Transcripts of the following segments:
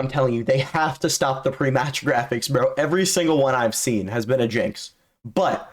I'm telling you, they have to stop the pre-match graphics, bro. Every single one I've seen has been a jinx. But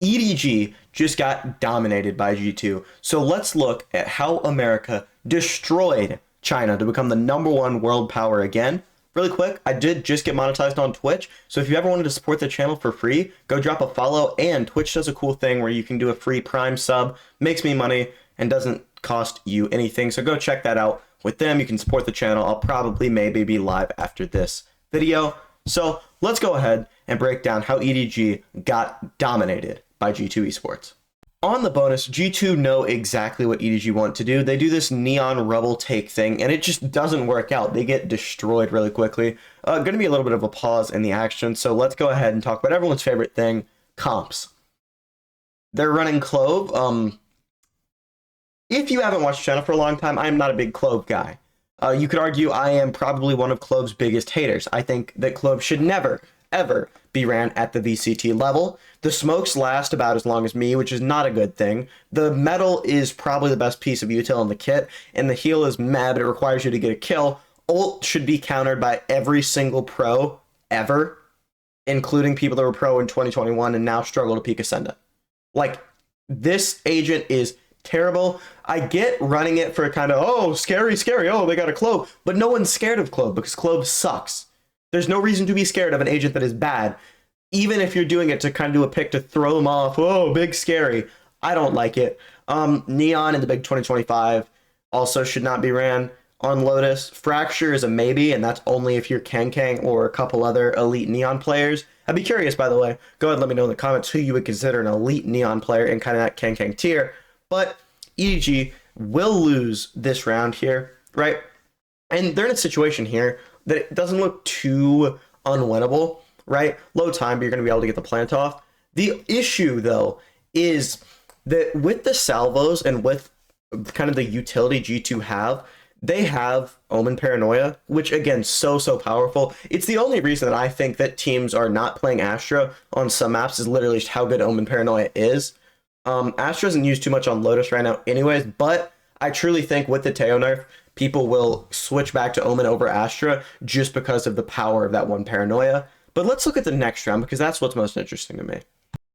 EDG just got dominated by G2. So let's look at how America destroyed China to become the #1 world power again. Really quick, I did just get monetized on Twitch, so if you ever wanted to support the channel for free, go drop a follow, and Twitch does a cool thing where you can do a free Prime sub, makes me money, and doesn't cost you anything, so go check that out. With them, you can support the channel. I'll probably maybe be live after this video. So let's go ahead and break down how EDG got dominated by G2 Esports. On the bonus, G2 know exactly what EDG want to do. They do this neon rubble take thing, and it just doesn't work out. They get destroyed really quickly. Going to be a little bit of a pause in the action, so let's go ahead and talk about everyone's favorite thing, comps. They're running Clove. If you haven't watched the channel for a long time, I'm not a big Clove guy. You could argue I am probably one of Clove's biggest haters. I think that Clove should never, ever be ran at the VCT level. The smokes last about as long as me, which is not a good thing. The metal is probably the best piece of util in the kit, and the heal is mad, but it requires you to get a kill. Ult should be countered by every single pro ever, including people that were pro in 2021 and now struggle to peak Ascendant. Like, this agent is terrible. I get running it for kind of, oh, scary, oh, they got a Clove, but no one's scared of Clove because Clove sucks. There's no reason to be scared of an agent that is bad, even if you're doing it to kind of do a pick to throw them off. Oh, big scary. I don't like it. Neon in the big 2025 also should not be ran on Lotus. Fracture is a maybe, and that's only if you're Kang or a couple other elite Neon players. I'd be curious, by the way. Go ahead and let me know in the comments who you would consider an elite Neon player in kind of that Kang tier. But EDG will lose this round here, right? And they're in a situation here that it doesn't look too unwinnable, right? Low time, but you're going to be able to get the plant off. The issue, though, is that with the salvos and with kind of the utility G2 have, they have Omen Paranoia, which, again, so powerful. It's the only reason that I think that teams are not playing Astra on some maps is literally just how good Omen Paranoia is. Astra isn't used too much on Lotus right now anyways, but I truly think with the Teo nerf, people will switch back to Omen over Astra just because of the power of that one Paranoia. But let's look at the next round because that's what's most interesting to me.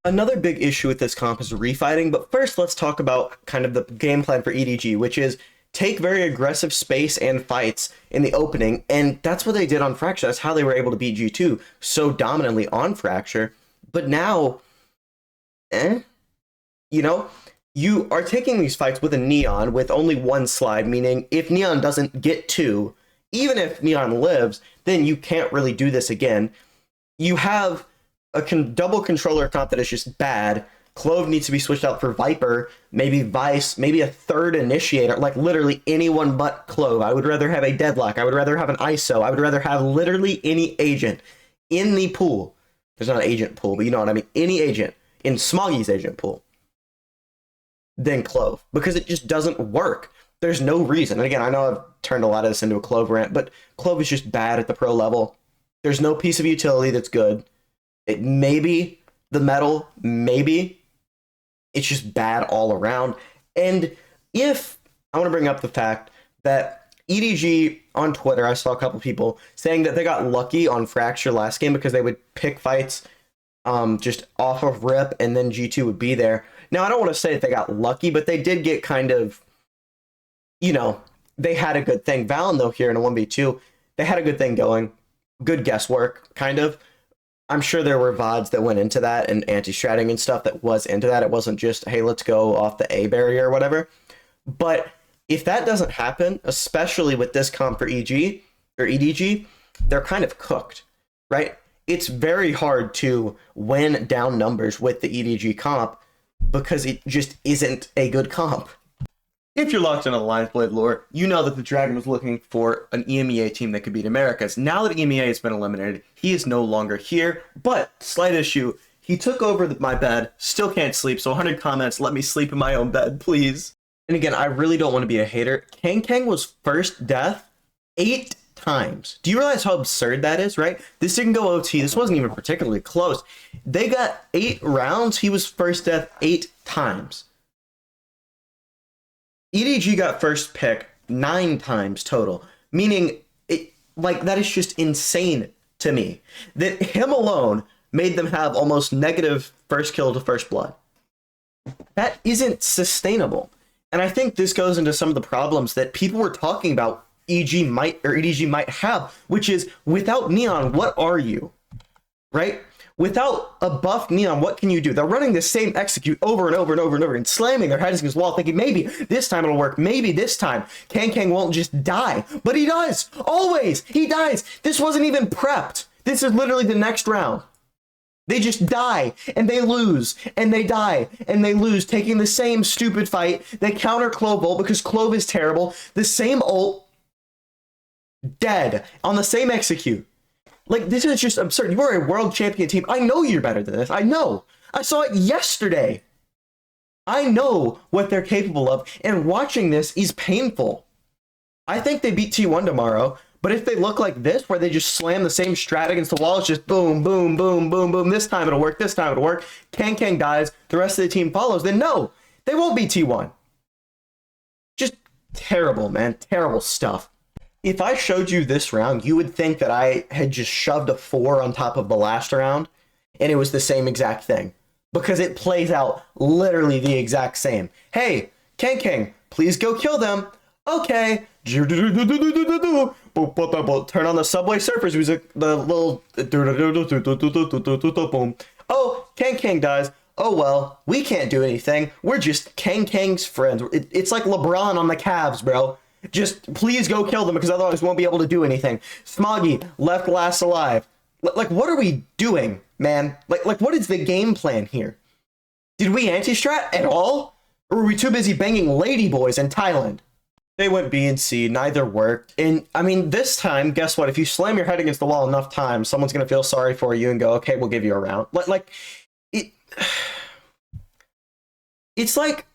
Another big issue with this comp is refighting, but first let's talk about kind of the game plan for EDG, which is take very aggressive space and fights in the opening, and that's what they did on Fracture. That's how they were able to beat G2 so dominantly on Fracture. But now, you know, you are taking these fights with a Neon with only one slide, meaning if Neon doesn't get two, even if Neon lives, then you can't really do this again. You have a double controller comp that is just bad. Clove needs to be switched out for Viper, maybe Vice, maybe a third initiator, like literally anyone but Clove. I would rather have a Deadlock. I would rather have an ISO. I would rather have literally any agent in the pool. There's not an agent pool, but you know what I mean. Any agent in Smoggy's agent pool than Clove, because it just doesn't work. There's no reason. And again, I know I've turned a lot of this into a Clove rant, but Clove is just bad at the pro level. There's no piece of utility that's good. It maybe the metal, maybe it's just bad all around. And if I want to bring up the fact that EDG on Twitter, I saw a couple people saying that they got lucky on Fracture last game because they would pick fights just off of rip and then G2 would be there. Now, I don't want to say that they got lucky, but they did get kind of, you know, they had a good thing. Valen, though, here in a 1v2, they had a good thing going. Good guesswork, kind of. I'm sure there were VODs that went into that and anti-stratting and stuff that was into that. It wasn't just, hey, let's go off the A barrier or whatever. But if that doesn't happen, especially with this comp for EG or EDG, they're kind of cooked, right? It's very hard to win down numbers with the EDG comp because it just isn't a good comp. If you're locked into the Lionzblade lore, you know that the Dragon was looking for an EMEA team that could beat Americas. Now that EMEA has been eliminated, he is no longer here, but slight issue, he took over my bed, still can't sleep, so 100 comments, let me sleep in my own bed, please. And again, I really don't want to be a hater. Kang was first death 8 times. Do you realize how absurd that is, right? This didn't go OT, this wasn't even particularly close. They got 8 rounds, he was first death 8 times. EDG got first pick 9 times total, meaning Like, that is just insane to me. That him alone made them have almost negative first kill to first blood. That isn't sustainable. And I think this goes into some of the problems that people were talking about EDG might have, which is, without Neon, what are you? Right? Without a buff Neon, what can you do? They're running the same execute over and over and over and over and slamming their heads against the wall, thinking maybe this time it'll work. Maybe this time Kang won't just die. But he does. Always. He dies. This wasn't even prepped. This is literally the next round. They just die, and they lose, and they die, and they lose, taking the same stupid fight. They counter Clove ult because Clove is terrible. The same ult, dead, on the same execute. Like, this is just absurd. You are a world champion team. I know you're better than this. I know. I saw it yesterday. I know what they're capable of, and watching this is painful. I think they beat T1 tomorrow. But if they look like this, where they just slam the same strat against the wall, it's just boom, boom, boom, boom, boom, this time it'll work, this time it'll work, Kang dies, the rest of the team follows, then no, they won't be T1. Just terrible, man. Terrible stuff. If I showed you this round, you would think that I had just shoved a 4 on top of the last round, and it was the same exact thing. Because it plays out literally the exact same. Hey, Kang, please go kill them. Okay. Turn on the Subway Surfers music, the little boom. Oh, Kang dies. Oh well, we can't do anything. We're just Kang's friends. It's like LeBron on the Cavs, bro. Just please go kill them because otherwise we won't be able to do anything. Smoggy left last alive. Like, what are we doing, man? Like what is the game plan here? Did we anti-strat at all? Or were we too busy banging ladyboys in Thailand? They went B and C, neither worked. And I mean, this time, guess what? If you slam your head against the wall enough times, someone's going to feel sorry for you and go, okay, we'll give you a round. It's like,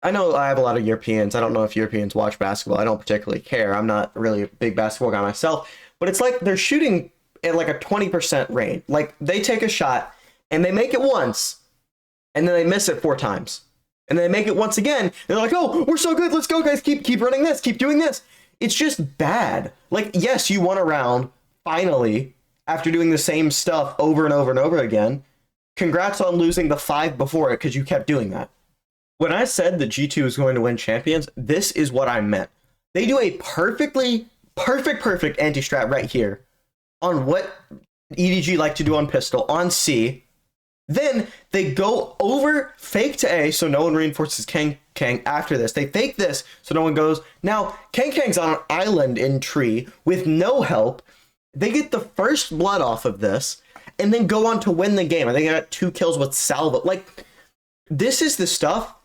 I know I have a lot of Europeans. I don't know if Europeans watch basketball. I don't particularly care. I'm not really a big basketball guy myself. But it's like they're shooting at like a 20% range. Like, they take a shot and they make it once and then they miss it 4 times. And then they make it once again. They're like, oh, we're so good. Let's go, guys. Keep running this. Keep doing this. It's just bad. Like, yes, you won a round, finally, after doing the same stuff over and over and over again. Congrats on losing the 5 before it because you kept doing that. When I said that G2 was going to win champions, this is what I meant. They do a perfect anti-strat right here on what EDG like to do on pistol, on C. Then they go over fake to A, so no one reinforces Kang after this. They fake this, so no one goes. Now, Kang's on an island in tree with no help. They get the first blood off of this, and then go on to win the game. I think they got 2 kills with Salvo. Like, this is the stuff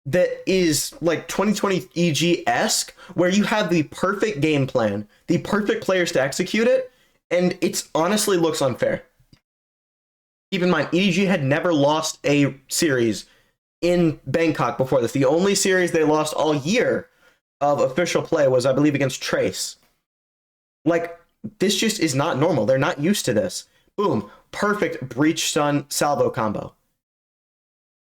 that is like 2020 EG-esque, where you have the perfect game plan, the perfect players to execute it, and it's honestly looks unfair. Keep in mind, EDG had never lost a series in Bangkok before this. The only series they lost all year of official play was, I believe, against Trace. Like, this just is not normal. They're not used to this. Boom. Perfect Breach Stun Salvo combo.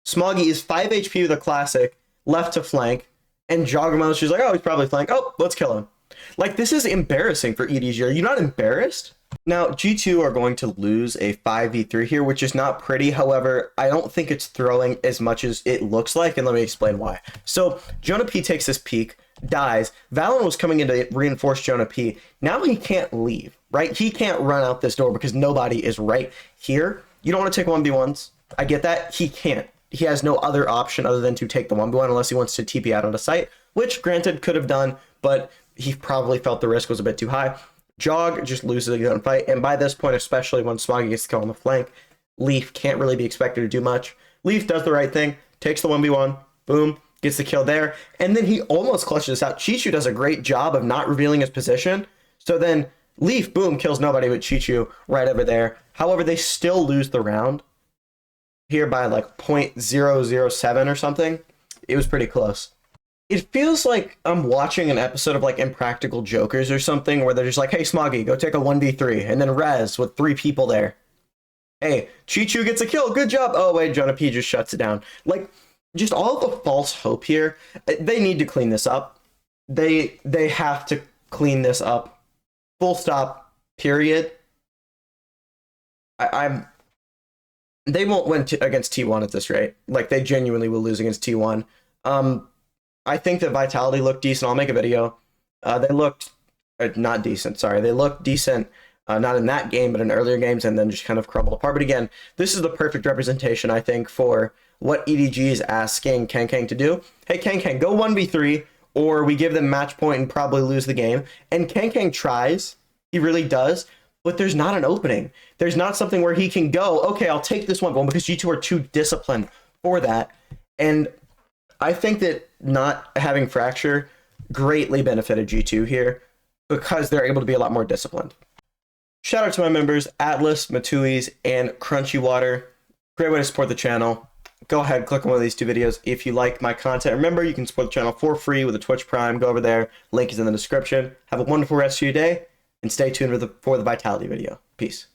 Smoggy is 5 HP with a classic, left to flank, and Joggermo's just like, oh, he's probably flank. Oh, let's kill him. Like, this is embarrassing for EDG. Are you not embarrassed? Now, G2 are going to lose a 5v3 here, which is not pretty. However, I don't think it's throwing as much as it looks like, and let me explain why. So, Jonah P takes this peek, dies. Valen was coming in to reinforce Jonah P. Now he can't leave, right? He can't run out this door because nobody is right here. You don't want to take 1v1s. I get that. He can't. He has no other option other than to take the 1v1 unless he wants to TP out on a site, which, granted, could have done, but he probably felt the risk was a bit too high. Jog just loses a gunfight, and by this point, especially when Smoggy gets to kill on the flank, Leaf can't really be expected to do much. Leaf does the right thing, takes the 1v1, boom, gets the kill there, and then he almost clutches this out. Chichu does a great job of not revealing his position, so then Leaf, boom, kills nobody but Chichu right over there. However, they still lose the round here by like 0.007 or something. It was pretty close. It feels like I'm watching an episode of like Impractical Jokers or something where they're just like, hey, Smoggy, go take a 1v3. And then Rez with 3 people there. Hey, Chichu gets a kill. Good job. Oh, wait, Jonah P just shuts it down. Like, just all the false hope here. They need to clean this up. They have to clean this up full stop, period. I'm they won't win against T1 at this rate. Like, they genuinely will lose against T1. I think that Vitality looked decent. I'll make a video. They looked not decent. Sorry, they looked decent. Not in that game, but in earlier games, and then just kind of crumbled apart. But again, this is the perfect representation, I think, for what EDG is asking Kang to do. Hey, Kang, go 1v3, or we give them match point and probably lose the game. And Kang tries. He really does. But there's not an opening. There's not something where he can go, okay, I'll take this one, because G2 are too disciplined for that. And I think that not having Fracture greatly benefited G2 here because they're able to be a lot more disciplined. Shout out to my members, Atlas, Matui's, and Crunchy Water. Great way to support the channel. Go ahead, click on one of these 2 videos if you like my content. Remember, you can support the channel for free with a Twitch Prime. Go over there. Link is in the description. Have a wonderful rest of your day, and stay tuned for the Vitality video. Peace.